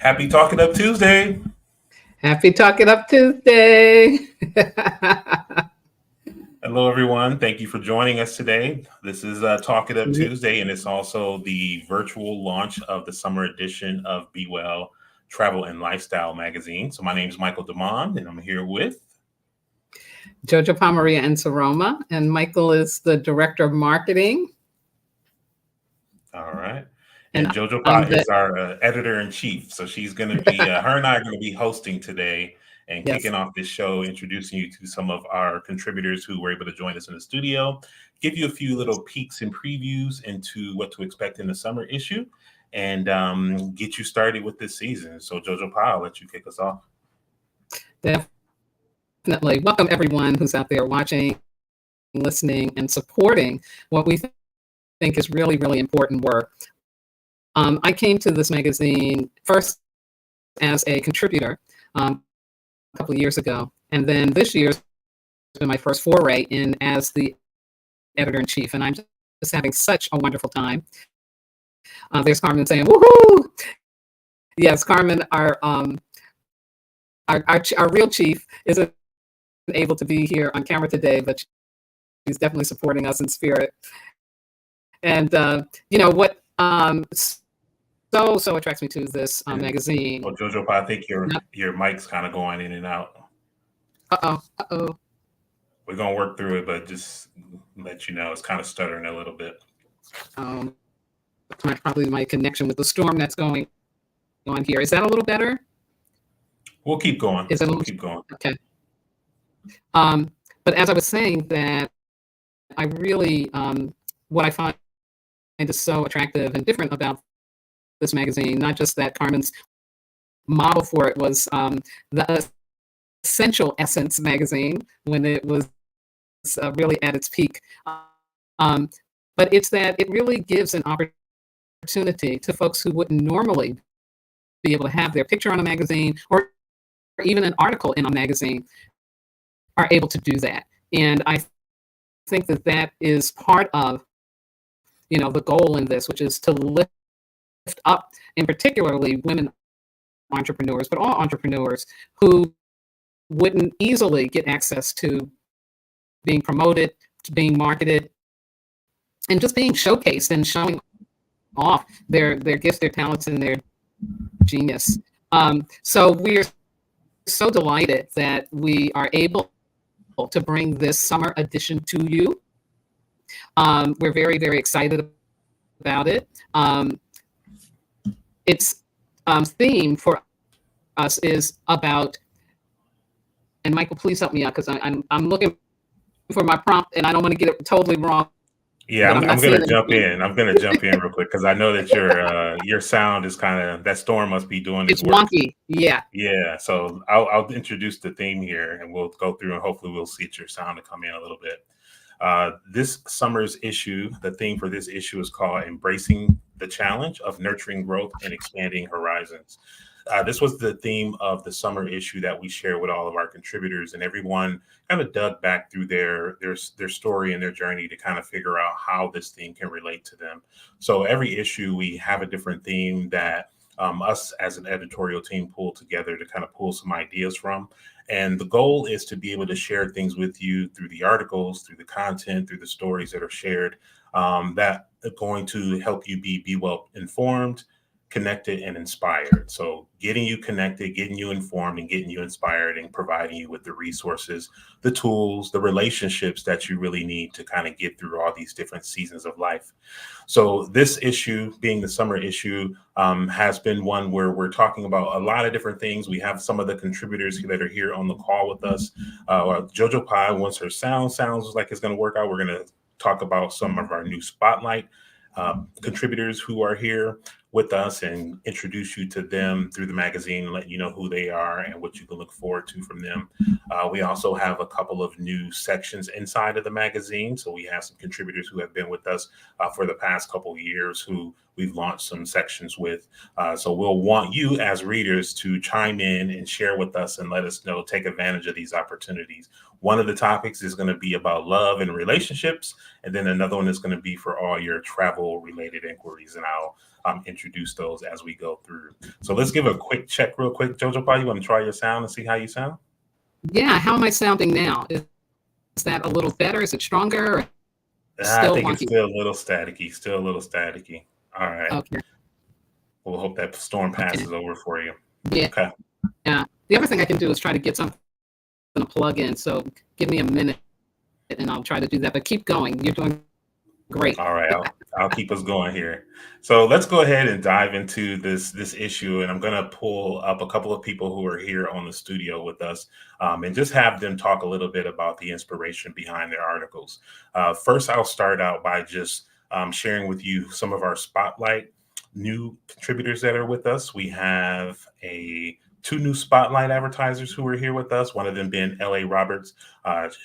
Happy Talking Up Tuesday. Happy Talking Up Tuesday. Hello, everyone. Thank you for joining us today. This is Talking Up Tuesday, and it's also the virtual launch of the summer edition of Be Well Travel and Lifestyle magazine. So my name is Michael Demond, and I'm here with Jojo Palmaria and Saroma, and Michael is the Director of Marketing. All right. And Jojo Pa is our editor-in-chief. So she's going to be, her and I are going to be hosting today and kicking off this show, introducing you to some of our contributors who were able to join us in the studio, give you a few little peeks and previews into what to expect in the summer issue, and get you started with this season. So Jojo Pa, I'll let you kick us off. Definitely. Welcome everyone who's out there watching, listening, and supporting what we think is really, really important work. I came to this magazine first as a contributor a couple of years ago, and then this year's been my first foray in as the editor-in-chief, and I'm just having such a wonderful time. There's Carmen saying, woohoo! Yes, Carmen, our real chief, isn't able to be here on camera today, but she's definitely supporting us in spirit. And you know what so attracts me to this magazine. Well, Jojo Pa, I think your mic's kind of going in and out. Uh-oh. We're gonna work through it, but just let you know it's kind of stuttering a little bit. Probably my connection with the storm that's going on here. Is that a little better? We'll keep going. We'll keep going. Okay. But as I was saying, that I really what I find is so attractive and different about this magazine, not just that Carmen's model for it was the Essential Essence magazine when it was really at its peak, but it's that it really gives an opportunity to folks who wouldn't normally be able to have their picture on a magazine or even an article in a magazine are able to do that. And I think that that is part of, the goal in this, which is to lift up, in particularly women entrepreneurs, but all entrepreneurs who wouldn't easily get access to being promoted, to being marketed, and just being showcased and showing off their gifts, their talents, and their genius. So we're so delighted that we are able to bring this summer edition to you. We're very, very excited about it. Its theme for us is about, and Michael, please help me out because I'm looking for my prompt and I don't want to get it totally wrong. Yeah, I'm going to jump in. I'm going to jump in real quick because I know that your sound is kind of, that storm must be doing its work. It's wonky. Yeah. Yeah. So I'll introduce the theme here and we'll go through and hopefully we'll see your sound to come in a little bit. This summer's issue, the theme for this issue is called Embracing the Challenge of Nurturing Growth and Expanding Horizons. This was the theme of the summer issue that we share with all of our contributors, and everyone kind of dug back through their story and their journey to kind of figure out how this theme can relate to them. So every issue we have a different theme that us as an editorial team pull together to kind of pull some ideas from. And the goal is to be able to share things with you through the articles, through the content, through the stories that are shared, that are going to help you be well informed, connected, and inspired. So getting you connected, getting you informed, and getting you inspired, and providing you with the resources, the tools, the relationships that you really need to kind of get through all these different seasons of life. So this issue, being the summer issue, has been one where we're talking about a lot of different things. We have some of the contributors that are here on the call with us. Jojo Pa, once her sounds like it's going to work out, we're going to talk about some of our new spotlight contributors who are here with us and introduce you to them through the magazine and let you know who they are and what you can look forward to from them. We also have a couple of new sections inside of the magazine. So we have some contributors who have been with us for the past couple of years who we've launched some sections with. So we'll want you as readers to chime in and share with us and let us know, take advantage of these opportunities. One of the topics is going to be about love and relationships. And then another one is going to be for all your travel related inquiries. And I'll introduce those as we go through. So let's give a quick check real quick. Jojo Pa, you want to try your sound and see how you sound? Yeah, how am I sounding now? Is that a little better? Is it stronger? Or I still think it's wonky? still a little staticky, still a little staticky. All right. Okay. We'll hope that storm Okay. passes over for you. Yeah. Okay. Yeah. The other thing I can do is try to get something to plug in. So give me a minute and I'll try to do that. But keep going. You're doing great. All right, I'll keep us going here. So let's go ahead and dive into this issue, and I'm going to pull up a couple of people who are here on the studio with us, and just have them talk a little bit about the inspiration behind their articles. First, I'll start out by just sharing with you some of our spotlight new contributors that are with us. We have two new spotlight advertisers who are here with us. One of them being L.A. Roberts.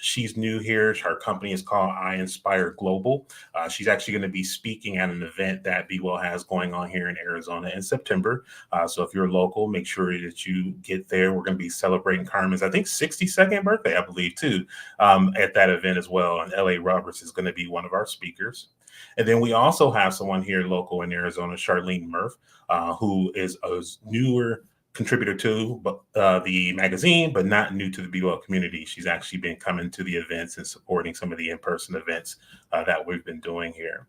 She's new here. Her company is called I Inspire Global. She's actually going to be speaking at an event that Be Well has going on here in Arizona in September. So if you're local, make sure that you get there. We're going to be celebrating Carmen's, I think, 62nd birthday, I believe, too, at that event as well. And L.A. Roberts is going to be one of our speakers. And then we also have someone here local in Arizona, Charlene Murph, who is a newer contributor to the magazine, but not new to the Be Well community. She's actually been coming to the events and supporting some of the in-person events that we've been doing here.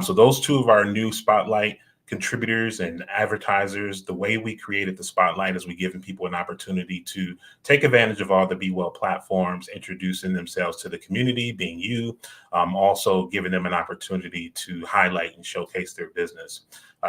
So those two of our new spotlight contributors and advertisers. The way we created the spotlight is we giving people an opportunity to take advantage of all the Be Well platforms, introducing themselves to the community, being you, also giving them an opportunity to highlight and showcase their business.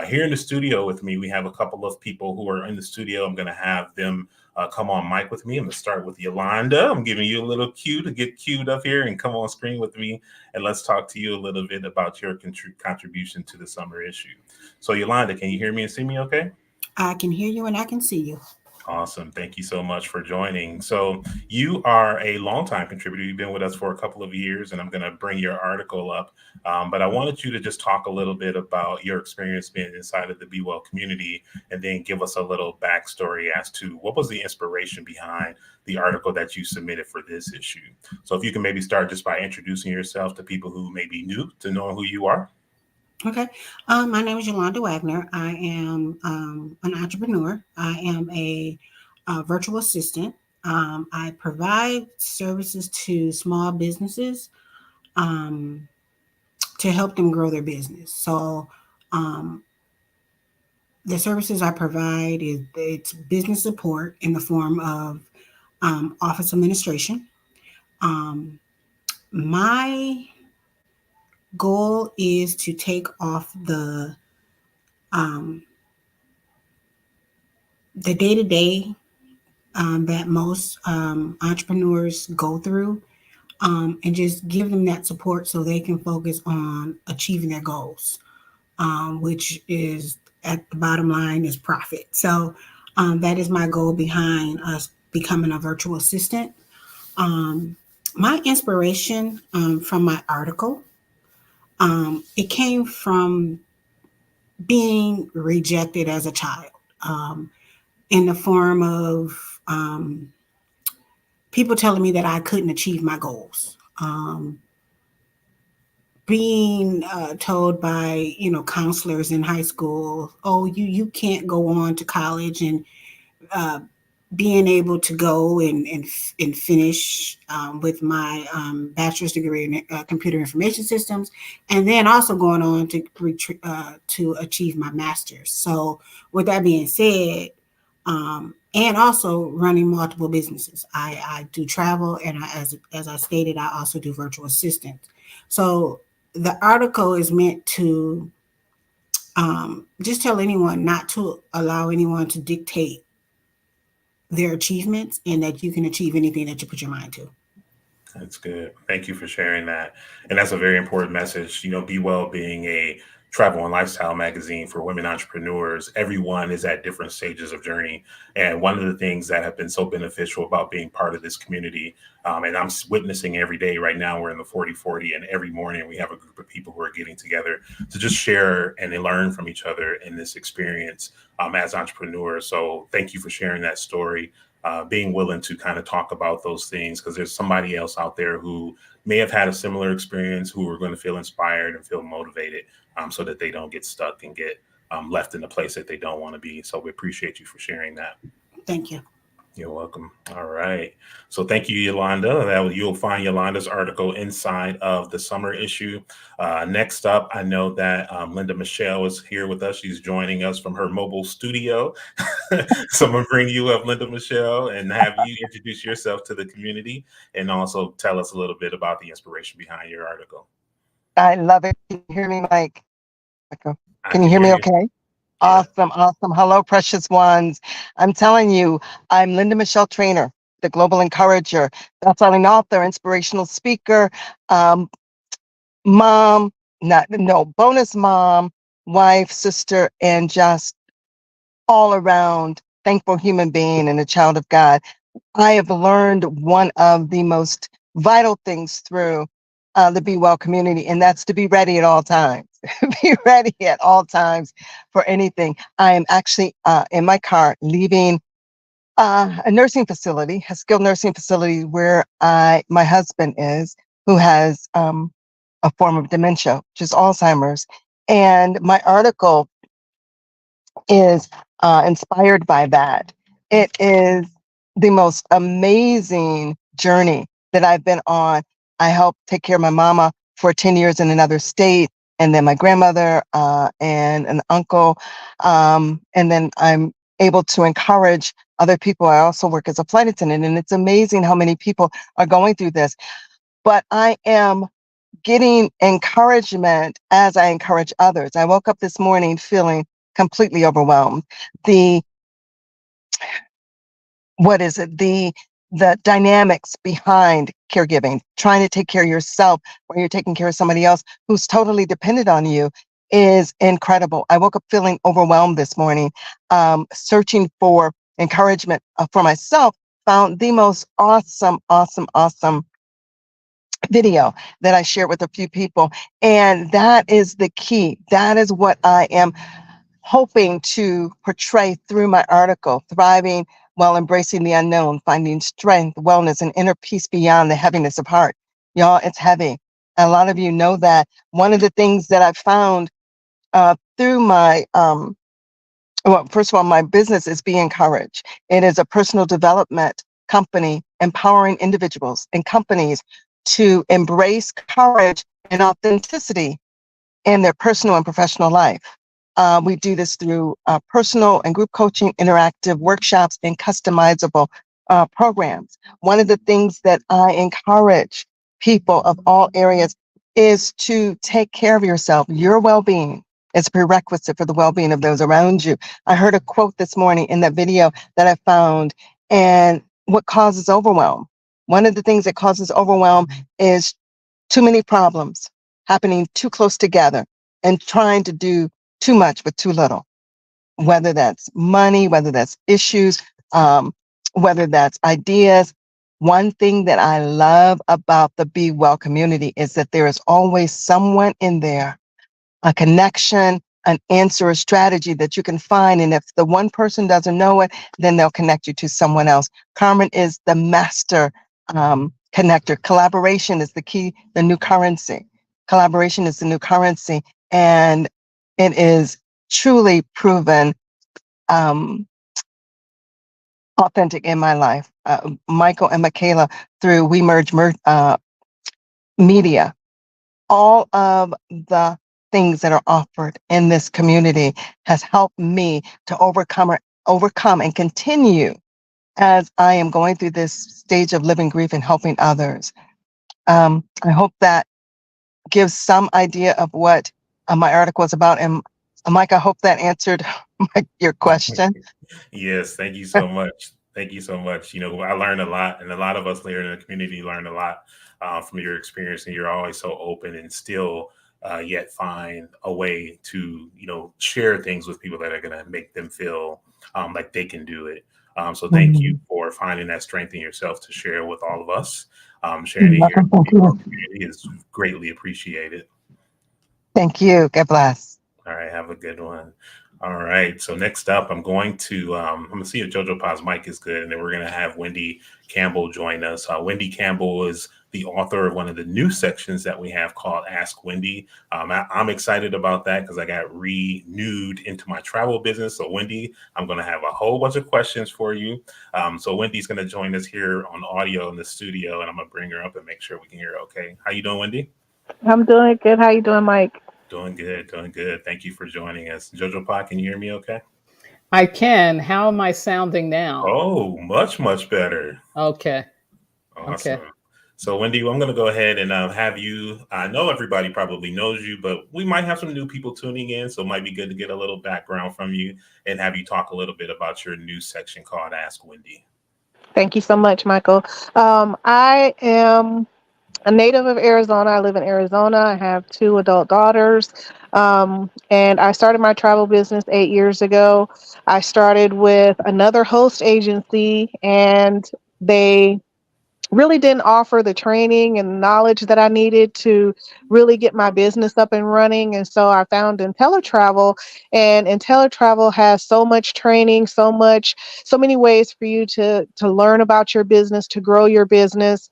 Here in the studio with me, we have a couple of people who are in the studio. I'm going to have them come on mic with me. I'm going to start with Yolanda. I'm giving you a little cue to get queued up here and come on screen with me. And let's talk to you a little bit about your contribution to the summer issue. So Yolanda, can you hear me and see me okay? I can hear you and I can see you. Awesome. Thank you so much for joining. So you are a longtime contributor. You've been with us for a couple of years, and I'm going to bring your article up. But I wanted you to just talk a little bit about your experience being inside of the Be Well community, and then give us a little backstory as to what was the inspiration behind the article that you submitted for this issue. So if you can maybe start just by introducing yourself to people who may be new to knowing who you are. Okay. My name is Yolanda Wagner. I am an entrepreneur. I am a virtual assistant. I provide services to small businesses to help them grow their business. So the services I provide it's business support in the form of office administration. My goal is to take off the day-to-day that most entrepreneurs go through, and just give them that support so they can focus on achieving their goals, which is at the bottom line is profit. So that is my goal behind us becoming a virtual assistant. My inspiration from my article, it came from being rejected as a child, in the form of people telling me that I couldn't achieve my goals, being told by counselors in high school, oh, you can't go on to college, and being able to go and finish with my bachelor's degree in computer information systems, and then also going on to achieve my master's. So with that being said, and also running multiple businesses, I do travel, and as I stated, I also do virtual assistance. So the article is meant to just tell anyone not to allow anyone to dictate their achievements, and that you can achieve anything that you put your mind to. That's good. Thank you for sharing that. And that's a very important message. Be Well being a travel and lifestyle magazine for women entrepreneurs, everyone is at different stages of journey. And one of the things that have been so beneficial about being part of this community, and I'm witnessing every day right now, we're in the 40-40, and every morning we have a group of people who are getting together to just share and they learn from each other in this experience as entrepreneurs. So thank you for sharing that story. Being willing to kind of talk about those things, because there's somebody else out there who may have had a similar experience, who are going to feel inspired and feel motivated, so that they don't get stuck and get left in a place that they don't want to be. So we appreciate you for sharing that. Thank you. You're welcome. All right. So thank you, Yolanda. You'll find Yolanda's article inside of the summer issue. Next up, I know that Linda Michelle is here with us. She's joining us from her mobile studio. So I'm going to bring you up, Linda Michelle, and have you introduce yourself to the community and also tell us a little bit about the inspiration behind your article. I love it. Can you hear me, Mike? I Can you hear me you. okay? Yeah. Awesome. Hello, precious ones. I'm telling you, I'm Linda Michelle Trainer, the Global Encourager, best-selling author, inspirational speaker, mom, bonus mom, wife, sister, and just all around thankful human being and a child of God. I have learned one of the most vital things through the Be Well community, and that's to be ready at all times. Be ready at all times for anything. I am actually in my car leaving a nursing facility, a skilled nursing facility where my husband is, who has a form of dementia, which is Alzheimer's. And my article is inspired by that. It is the most amazing journey that I've been on. I helped take care of my mama for 10 years in another state, and then my grandmother and an uncle. And then I'm able to encourage other people. I also work as a flight attendant, and it's amazing how many people are going through this. But I am getting encouragement as I encourage others. I woke up this morning feeling completely overwhelmed. The the dynamics behind caregiving, trying to take care of yourself while you're taking care of somebody else who's totally dependent on you, is incredible. I woke up feeling overwhelmed this morning, searching for encouragement for myself, found the most awesome video that I shared with a few people. And that is the key. That is what I am hoping to portray through my article: thriving while embracing the unknown, finding strength, wellness, and inner peace beyond the heaviness of heart. Y'all, it's heavy. A lot of you know that. One of the things that I found through my, well, first of all, my business is Be Encouraged. It is a personal development company empowering individuals and companies to embrace courage and authenticity in their personal and professional life. We do this through personal and group coaching, interactive workshops, and customizable programs. One of the things that I encourage people of all areas is to take care of yourself. Your well-being is a prerequisite for the well-being of those around you. I heard a quote this morning in that video that I found, and what causes overwhelm? One of the things that causes overwhelm is too many problems happening too close together and trying to do too much with too little, whether that's money, whether that's issues, whether that's ideas. One thing that I love about the Be Well community is that there is always someone in there, a connection, an answer, a strategy that you can find. And if the one person doesn't know it, then they'll connect you to someone else. Carmen is the master connector. Collaboration is the key, the new currency. Collaboration is the new currency. And it is truly proven authentic in my life. Michael and Michaela, through We Merge Media, all of the things that are offered in this community has helped me to overcome and continue as I am going through this stage of living grief and helping others. I hope that gives some idea of what my article is about. And Mike, I hope that answered your question. Yes, thank you so much. Thank you so much. You know, I learned a lot, and a lot of us here in the community learned a lot from your experience, and you're always so open and still yet find a way to, you know, share things with people that are going to make them feel like they can do it. So thank you for finding that strength in yourself to share with all of us. Sharing it here in the community is greatly appreciated. Thank you. God bless. All right, have a good one. All right, so next up, I'm going to see if Jojo Pa's mic is good, and then we're going to have Wendy Campbell join us. Wendy Campbell is the author of one of the new sections that we have called Ask Wendy. I'm excited about that because I got renewed into my travel business. So Wendy, I'm going to have a whole bunch of questions for you. So Wendy's going to join us here on audio in the studio, and I'm going to bring her up and make sure we can hear her okay. How you doing, Wendy? I'm doing good. How you doing, Mike? Doing good, doing good. Thank you for joining us. Jojo Pa, can you hear me okay? I can. How am I sounding now? Oh, much, much better. Okay. Awesome. Okay. So, Wendy, I'm going to go ahead and have you. I know everybody probably knows you, but we might have some new people tuning in. So, it might be good to get a little background from you and have you talk a little bit about your new section called Ask Wendy. Thank you so much, Michael. I am a native of Arizona. I live in Arizona. I have 2 adult daughters. And I started my travel business 8 years ago. I started with another host agency, and they really didn't offer the training and knowledge that I needed to really get my business up and running. And so I found IntelliTravel, and IntelliTravel has so much training, so many ways for you to learn about your business, to grow your business,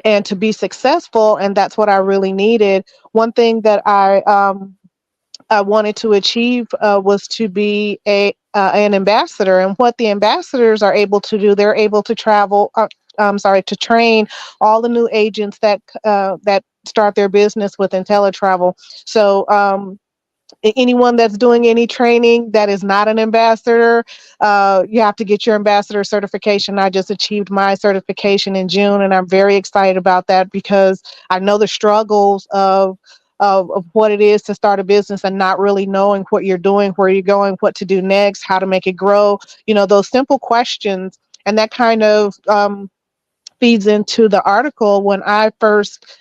and to be successful. And that's what I really needed. One thing that I wanted to achieve was to be an ambassador. And what the ambassadors are able to do, they're able to to train all the new agents that start their business with IntelliTravel. So anyone that's doing any training that is not an ambassador, you have to get your ambassador certification. I just achieved my certification in June, and I'm very excited about that because I know the struggles of what it is to start a business and not really knowing what you're doing, where you're going, what to do next, how to make it grow. Those simple questions. And that kind of feeds into the article. When I first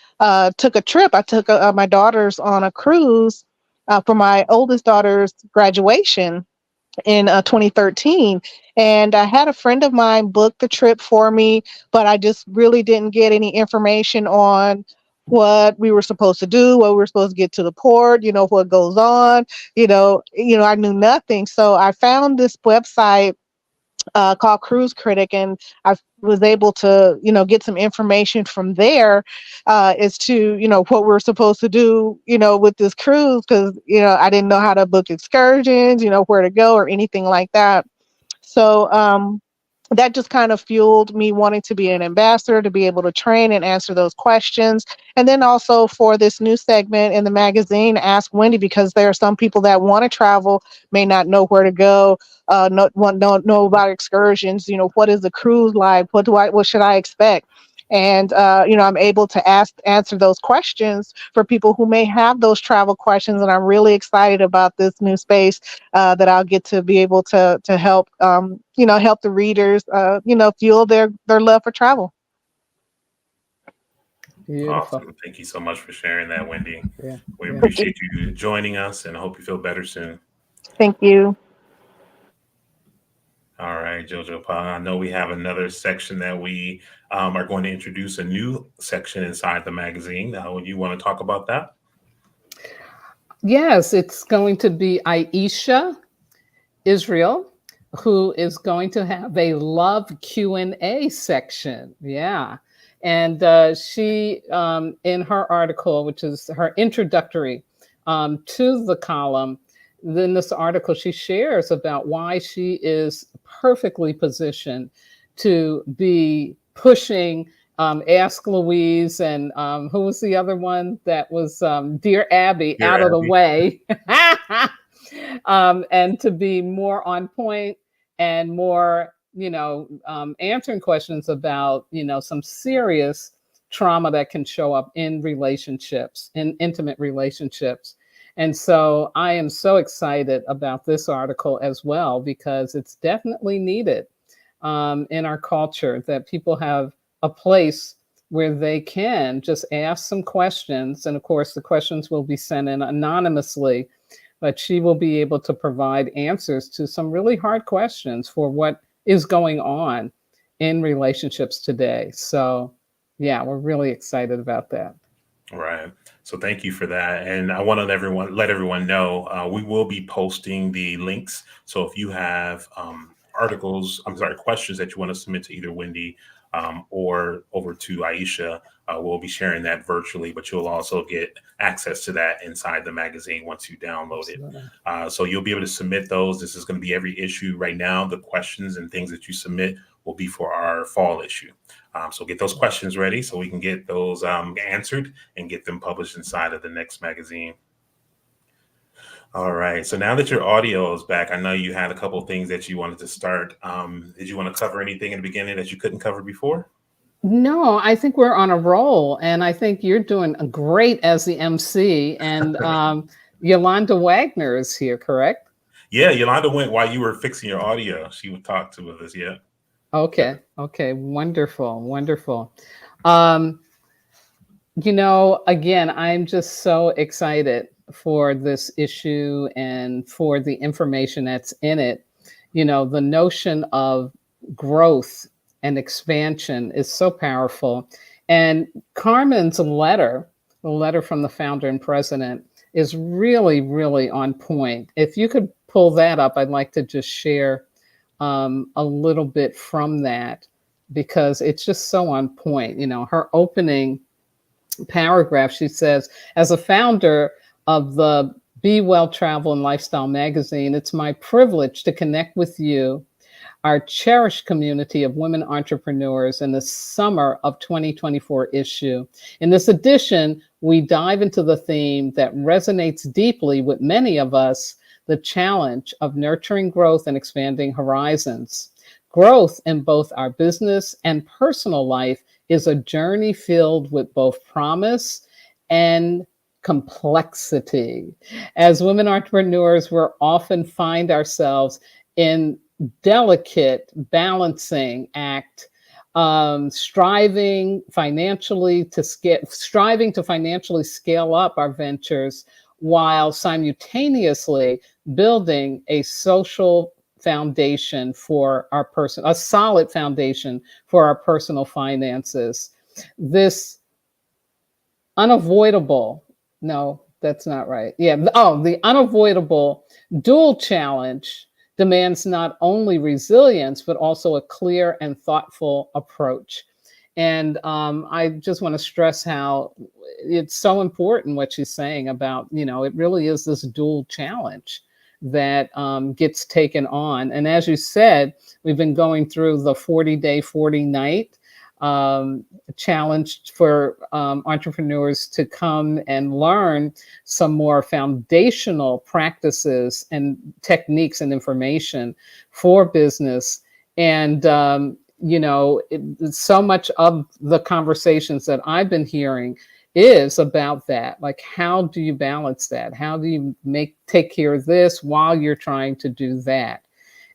took a trip, I took my daughters on a cruise for my oldest daughter's graduation in 2013. And I had a friend of mine book the trip for me, but I just really didn't get any information on what we were supposed to do, what we were supposed to get to the port, what goes on, I knew nothing. So I found this website called Cruise Critic, and I was able to, get some information from there as to, what we're supposed to do, with this cruise, because, I didn't know how to book excursions, where to go or anything like that. So that just kind of fueled me wanting to be an ambassador, to be able to train and answer those questions. And then also for this new segment in the magazine, Ask Wendy, because there are some people that want to travel, may not know where to go, don't know about excursions. What is the cruise like? What should I expect? And I'm able to answer those questions for people who may have those travel questions. And I'm really excited about this new space that I'll get to be able to help help the readers fuel their love for travel. Beautiful. Awesome. Thank you so much for sharing that, Wendy. Yeah. We appreciate you joining us, and I hope you feel better soon. Thank you. All right, Jojo Pa. I know we have another section that we are going to introduce, a new section inside the magazine. Would you want to talk about that? Yes, it's going to be Aisha Israel, who is going to have a love Q&A section. Yeah. And she, in her article, which is her introductory to the column, in this article, she shares about why she is perfectly positioned to be pushing Ask Louise and who was the other one that was Dear Abby Dear out of the Abby. way, and to be more on point and more, answering questions about, some serious trauma that can show up in relationships, in intimate relationships. And so I am so excited about this article as well, because it's definitely needed in our culture, that people have a place where they can just ask some questions. And of course, the questions will be sent in anonymously, but she will be able to provide answers to some really hard questions for what is going on in relationships today. So yeah, we're really excited about that. Right. So thank you for that. And I want to let everyone know we will be posting the links. So if you have questions that you want to submit to either Wendy or over to Aisha, We'll be sharing that virtually, but you'll also get access to that inside the magazine once you download it. So you'll be able to submit those. This is going to be every issue. Right now, the questions and things that you submit will be for our fall issue. So get those questions ready so we can get those answered and get them published inside of the next magazine. All right. So now that your audio is back, I know you had a couple of things that you wanted to start. Did you want to cover anything in the beginning that you couldn't cover before? No, I think we're on a roll, and I think you're doing great as the MC. And Yolanda Wagner is here, correct? Yeah, Yolanda went while you were fixing your audio. She would talk to us. Yeah. Okay. Okay. Wonderful. Wonderful. Again, I'm just so excited for this issue and for the information that's in it. The notion of growth and expansion is so powerful. And Carmen's letter, the letter from the founder and president, is really, really on point. If you could pull that up, I'd like to just share a little bit from that, because it's just so on point. Her opening paragraph, she says, as a founder of the Be Well Travel and Lifestyle magazine, it's my privilege to connect with you, our cherished community of women entrepreneurs, in the summer of 2024 issue. In this edition, we dive into the theme that resonates deeply with many of us, the challenge of nurturing growth and expanding horizons. Growth in both our business and personal life is a journey filled with both promise and complexity. As women entrepreneurs, we're often find ourselves in delicate balancing act, striving to financially scale up our ventures, while simultaneously building a social foundation for our a solid foundation for our personal finances. This unavoidable, no, that's not right. Yeah. The unavoidable dual challenge demands not only resilience, but also a clear and thoughtful approach. And I just want to stress how it's so important what she's saying about, it really is this dual challenge that gets taken on. And as you said, we've been going through the 40-day, 40-night challenge for entrepreneurs to come and learn some more foundational practices and techniques and information for business. And, so much of the conversations that I've been hearing is about that. Like, how do you balance that? How do you take care of this while you're trying to do that?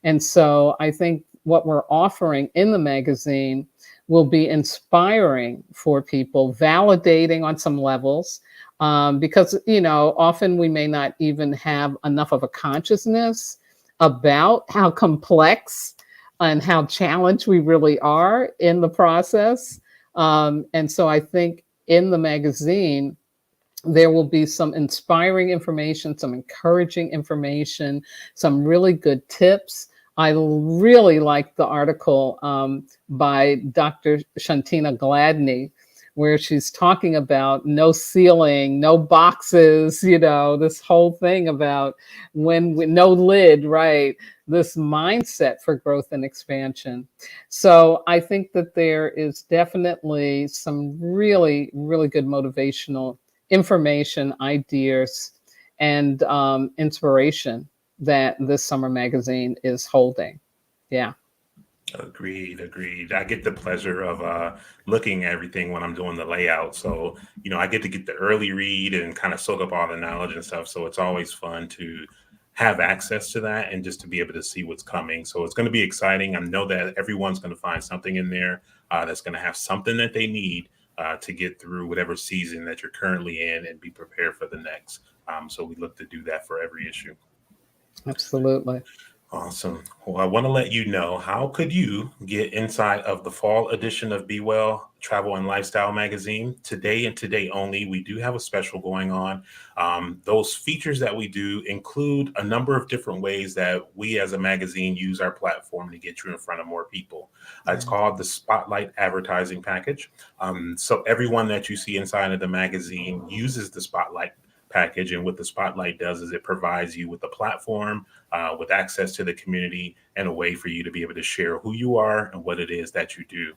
And so I think what we're offering in the magazine will be inspiring for people, validating on some levels, because, often we may not even have enough of a consciousness about how complex and how challenged we really are in the process. And so I think in the magazine, there will be some inspiring information, some encouraging information, some really good tips. I really like the article by Dr. Shantina Gladney, where she's talking about no ceiling, no boxes, this whole thing about no lid, right? This mindset for growth and expansion. So I think that there is definitely some really, really good motivational information, ideas, and inspiration that this summer magazine is holding. Yeah. Agreed. I get the pleasure of looking at everything when I'm doing the layout. So, I get to get the early read and kind of soak up all the knowledge and stuff. So it's always fun to have access to that and just to be able to see what's coming. So it's going to be exciting. I know that everyone's going to find something in there that's going to have something that they need to get through whatever season that you're currently in and be prepared for the next. So we look to do that for every issue. Absolutely. Awesome. Well, I want to let you know, how could you get inside of the fall edition of Be Well Travel and Lifestyle magazine today and today only? We do have a special going on. Those features that we do include a number of different ways that we as a magazine use our platform to get you in front of more people. It's called the Spotlight Advertising Package. So everyone that you see inside of the magazine uses the Spotlight package. And what the Spotlight does is it provides you with a platform, with access to the community, and a way for you to be able to share who you are and what it is that you do.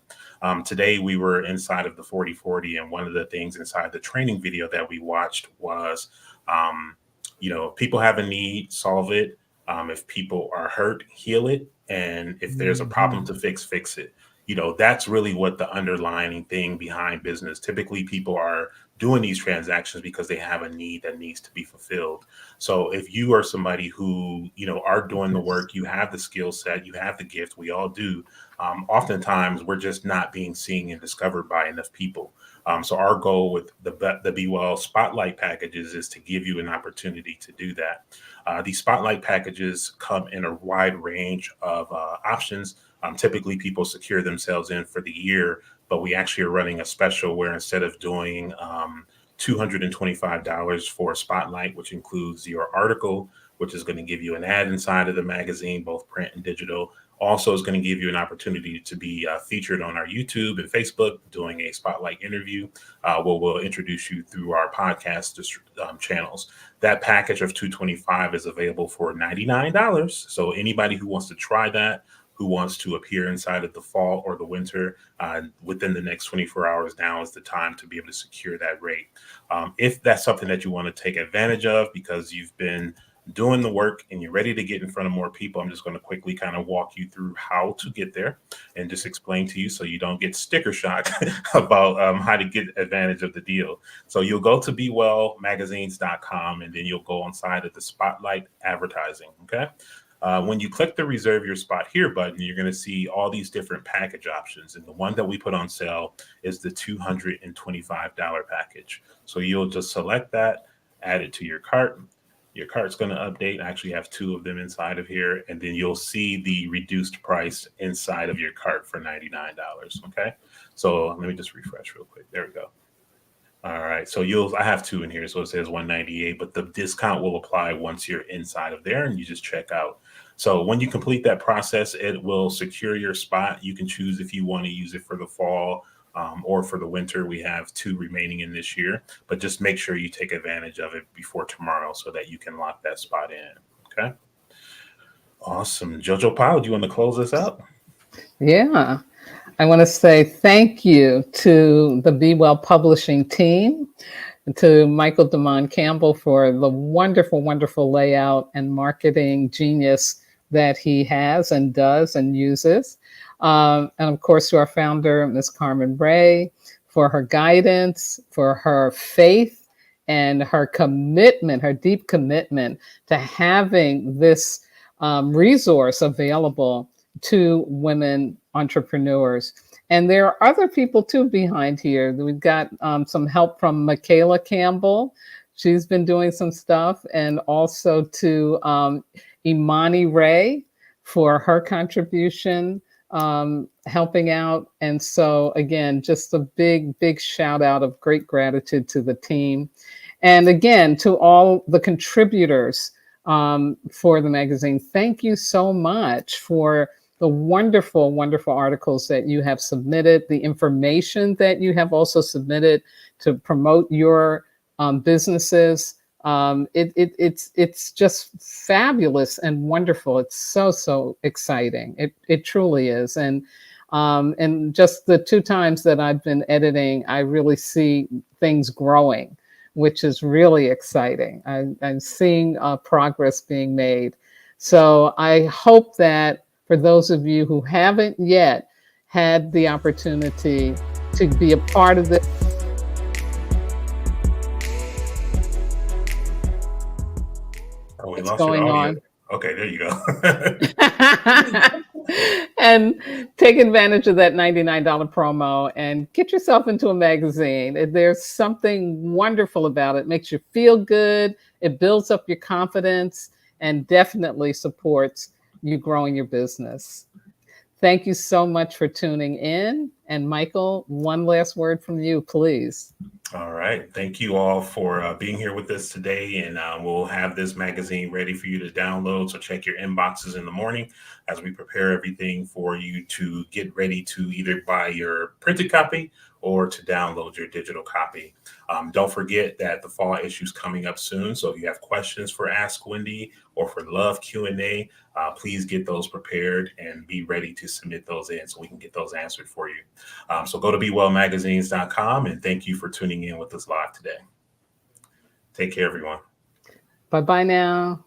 Today, we were inside of the 4040, and one of the things inside the training video that we watched was, people have a need, solve it. If people are hurt, heal it. And if there's a problem to fix, fix it. That's really what the underlying thing behind business. Typically, people are doing these transactions because they have a need that needs to be fulfilled. So if you are somebody who, are doing the work, you have the skill set, you have the gift, we all do. Oftentimes we're just not being seen and discovered by enough people. So our goal with the Be Well Spotlight packages is to give you an opportunity to do that. These Spotlight packages come in a wide range of options. Typically, people secure themselves in for the year, but we actually are running a special where instead of doing $225 for a Spotlight, which includes your article, which is going to give you an ad inside of the magazine, both print and digital, also is going to give you an opportunity to be featured on our YouTube and Facebook doing a Spotlight interview, where we'll introduce you through our podcast channels. That package of $225 is available for $99. So anybody who wants to try that, who wants to appear inside of the fall or the winter, within the next 24 hours, now is the time to be able to secure that rate. If that's something that you want to take advantage of because you've been doing the work and you're ready to get in front of more people, I'm just going to quickly kind of walk you through how to get there and just explain to you so you don't get sticker shock about how to get advantage of the deal. So you'll go to bewellmagazines.com and then you'll go inside of the Spotlight Advertising. Okay. When you click the reserve your spot here button, you're going to see all these different package options. And the one that we put on sale is the $225 package. So you'll just select that, add it to your cart. Your cart's going to update. I actually have two of them inside of here. And then you'll see the reduced price inside of your cart for $99. Okay. So let me just refresh real quick. There we go. All right. So I have two in here. So it says $198, but the discount will apply once you're inside of there and you just check out. So when you complete that process, it will secure your spot. You can choose if you want to use it for the fall or for the winter. We have two remaining in this year, but just make sure you take advantage of it before tomorrow so that you can lock that spot in. Okay. Awesome. Jojo Powell, do you want to close this out? Yeah. I want to say thank you to the Be Well Publishing team, to Michael DeMond Campbell for the wonderful, wonderful layout and marketing genius that he has and does and uses. And of course, to our founder, Ms. Carmen Ray, for her guidance, for her faith, and her commitment, her deep commitment to having this resource available to women entrepreneurs. And there are other people too behind here. We've got some help from Michaela Campbell. She's been doing some stuff, and also to Imani Ray for her contribution, helping out. And so again, just a big, big shout out of great gratitude to the team. And again, to all the contributors for the magazine, thank you so much for the wonderful, wonderful articles that you have submitted, the information that you have also submitted to promote your businesses. It's just fabulous and wonderful. It's so exciting. It truly is. And just the 2 times that I've been editing, I really see things growing, which is really exciting. I'm seeing progress being made. So I hope that for those of you who haven't yet had the opportunity to be a part of this. Oh, we What's lost going your audio. on? Okay, there you go. And take advantage of that $99 promo and get yourself into a magazine. There's something wonderful about it. It makes you feel good. It builds up your confidence and definitely supports you growing your business. Thank you so much for tuning in. And Michael, one last word from you, please. All right. Thank you all for being here with us today. And we'll have this magazine ready for you to download. So check your inboxes in the morning as we prepare everything for you to get ready to either buy your printed copy or to download your digital copy. Don't forget that the fall issue is coming up soon. So if you have questions for Ask Wendy or for Love Q&A, please get those prepared and be ready to submit those in so we can get those answered for you. So go to BeWellMagazines.com, and thank you for tuning in with us live today. Take care, everyone. Bye-bye now.